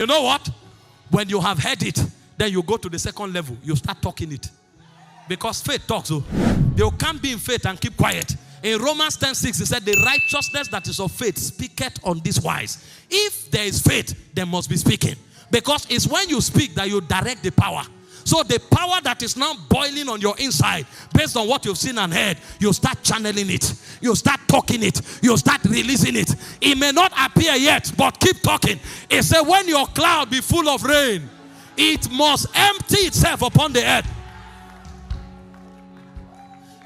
You know what? When you have heard it, then you go to the second level. You start talking it. Because faith talks. So you can't be in faith and keep quiet. In Romans 10:6, it said, the righteousness that is of faith speaketh on this wise. If there is faith, there must be speaking. Because it's when you speak that you direct the power. So the power that is now boiling on your inside, based on what you've seen and heard, you start channeling it. You start talking it. You start releasing it. It may not appear yet, but keep talking. It said, when your cloud be full of rain, it must empty itself upon the earth.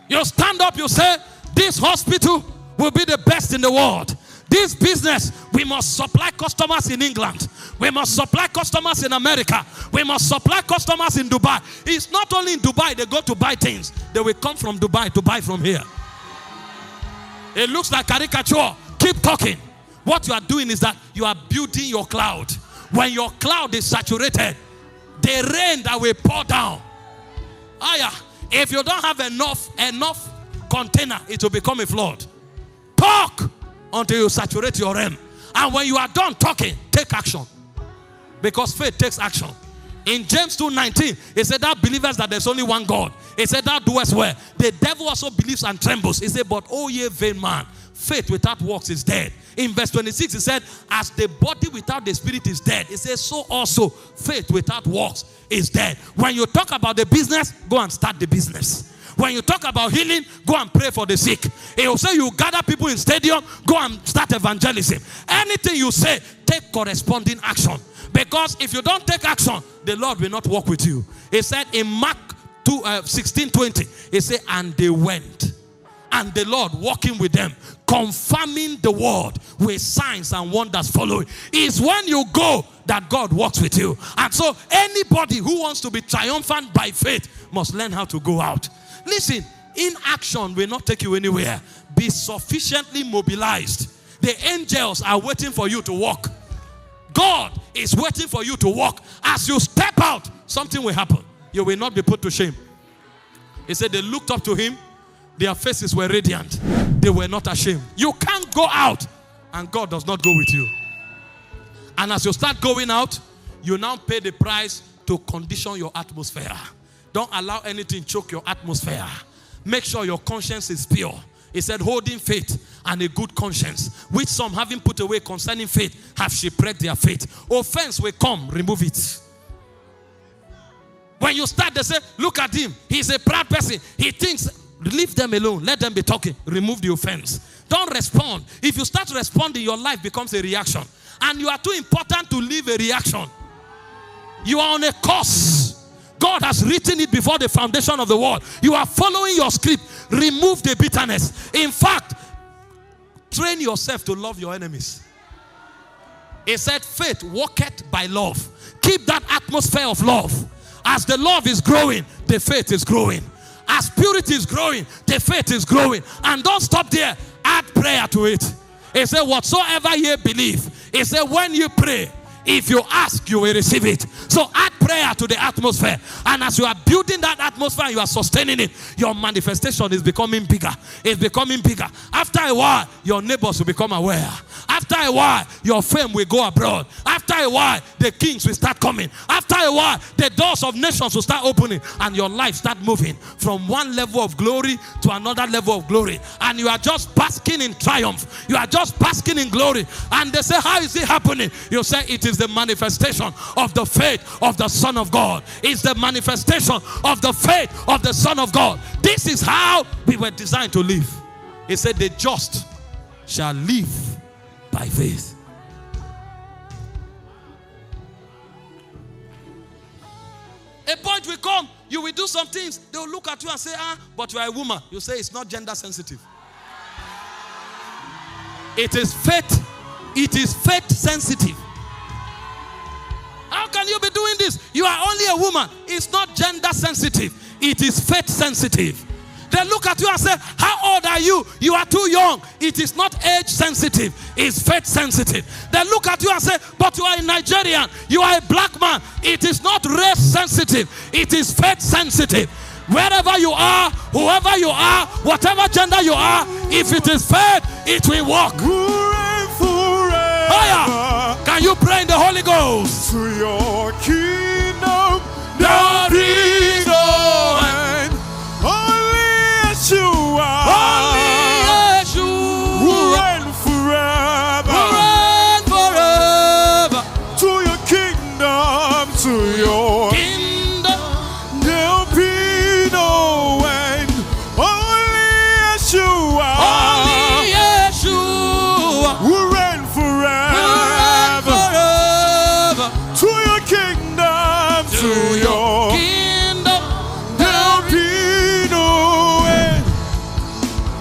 You stand up, you say, this hospital will be the best in the world. This business, we must supply customers in England. We must supply customers in America. We must supply customers in Dubai. It's not only in Dubai they go to buy things. They will come from Dubai to buy from here. It looks like caricature. Keep talking. What you are doing is that you are building your cloud. When your cloud is saturated, the rain that will pour down. If you don't have enough container, it will become a flood. Talk until you saturate your realm. And when you are done talking, take action. Because faith takes action. In James 2:19, it said that believers that there's only one God. It said that doest well. The devil also believes and trembles. He said, but oh ye vain man, faith without works is dead. In verse 26, it said, as the body without the spirit is dead, it says, so also faith without works is dead. When you talk about the business, go and start the business. When you talk about healing, go and pray for the sick. It will say you gather people in stadium, go and start evangelism. Anything you say, take corresponding action. Because if you don't take action, the Lord will not walk with you. It said in Mark 16:20, it said, and they went. And the Lord walking with them, confirming the word with signs and wonders following. It's when you go that God walks with you. And so anybody who wants to be triumphant by faith must learn how to go out. Listen, inaction will not take you anywhere. Be sufficiently mobilized. The angels are waiting for you to walk. God is waiting for you to walk. As you step out, something will happen. You will not be put to shame. He said they looked up to him. Their faces were radiant. They were not ashamed. You can't go out and God does not go with you. And as you start going out, you now pay the price to condition your atmosphere. Don't allow anything choke your atmosphere. Make sure your conscience is pure. He said, holding faith and a good conscience, which some having put away concerning faith, have shipwrecked their faith. Offense will come, remove it. When you start, they say, look at him. He's a proud person. He thinks, leave them alone. Let them be talking. Remove the offense. Don't respond. If you start responding, your life becomes a reaction. And you are too important to leave a reaction. You are on a course. God has written it before the foundation of the world. You are following your script. Remove the bitterness. In fact, train yourself to love your enemies. He said, faith walketh by love. Keep that atmosphere of love. As the love is growing, the faith is growing. As purity is growing, the faith is growing. And don't stop there. Add prayer to it. He said, whatsoever ye believe. He said, when you pray, if you ask, you will receive it. So add prayer to the atmosphere. And as you are building that atmosphere, you are sustaining it, your manifestation is becoming bigger. It's becoming bigger. After a while, your neighbors will become aware. After a while, your fame will go abroad. After a while, the kings will start coming. After a while, the doors of nations will start opening. And your life start moving from one level of glory to another level of glory. And you are just basking in triumph. You are just basking in glory. And they say, how is it happening? You say, it is the manifestation of the faith of the Son of God. It's the manifestation of the faith of the Son of God. This is how we were designed to live. He said, the just shall live by faith. A point will come, you will do some things, they will look at you and say, but you are a woman. You say it's not gender sensitive. It is faith. It is faith sensitive. How can you be doing this? You are only a woman. It's not gender sensitive. It is faith sensitive. They look at you and say, how old are you? You are too young. It is not age sensitive. It's faith sensitive. They look at you and say, but you are a Nigerian. You are a black man. It is not race sensitive. It is faith sensitive. Wherever you are, whoever you are, whatever gender you are, if it is faith, it will work. Higher. Can you pray in the Holy Ghost? To your kingdom There is no end. Only Yeshua. Only Yeshua. Who reign forever. Reign forever. To your kingdom. To your Kingdom. there'll be no end. Only Yeshua. Only Yeshua. Who reign forever. Forever. To your kingdom. To your kingdom. there'll be no end.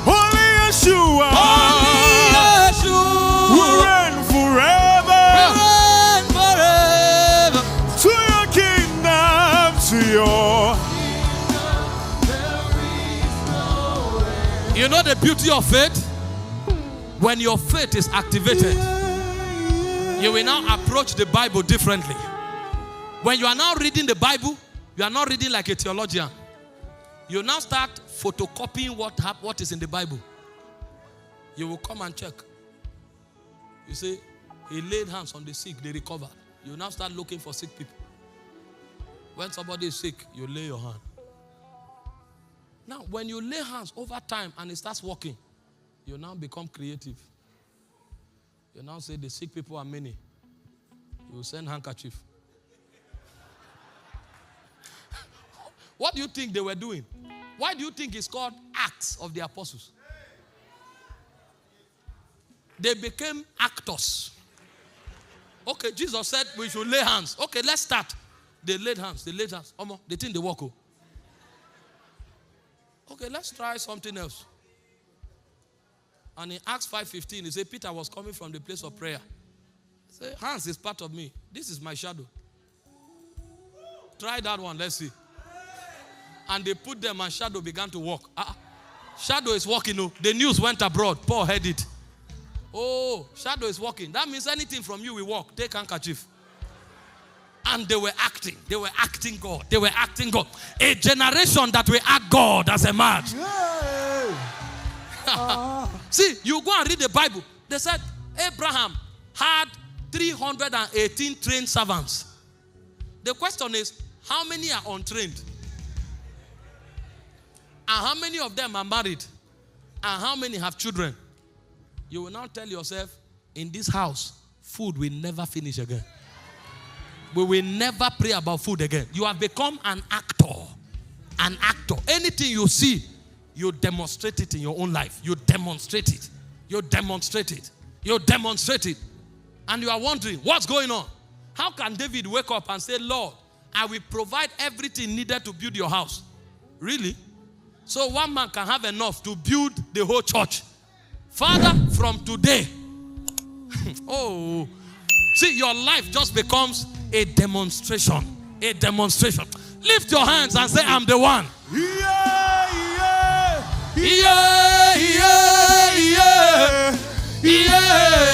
Only Yeshua. Only Who Yeshua. reign forever. Reign forever. To your kingdom. To your You know the beauty of faith? When your faith is activated, you will now approach the Bible differently. When you are now reading the Bible, you are not reading like a theologian. You now start photocopying what is in the Bible. You will come and check. You say, he laid hands on the sick, they recovered. You now start looking for sick people. When somebody is sick, you lay your hand. Now, when you lay hands over time and it starts working, you now become creative. You now say the sick people are many. You will send handkerchief. What do you think they were doing? Why do you think it's called Acts of the Apostles? They became actors. Okay, Jesus said we should lay hands. Okay, let's start. They laid hands. They laid hands. They think they walk. Okay, let's try something else. And in Acts 5:15, he said, Peter was coming from the place of prayer. He said, hands is part of me. This is my shadow. Try that one, let's see. And they put them and shadow began to walk. Shadow is walking. No. The news went abroad. Paul heard it. Oh, shadow is walking. That means anything from you will walk. Take handkerchief. And they were acting. They were acting God. They were acting God. A generation that will act God as a man. See, you go and read the Bible. They said Abraham had 318 trained servants. The question is, how many are untrained? And how many of them are married? And how many have children? You will now tell yourself, in this house, food will never finish again. We will never pray about food again. You have become an actor. An actor. Anything you see, you demonstrate it in your own life. You demonstrate it. You demonstrate it. You demonstrate it. And you are wondering, what's going on? How can David wake up and say, Lord, I will provide everything needed to build your house? Really? So one man can have enough to build the whole church. Father, from today, see, your life just becomes a demonstration. A demonstration. Lift your hands and say, I'm the one. yeah, yeah, Yeah, yeah, yeah, yeah.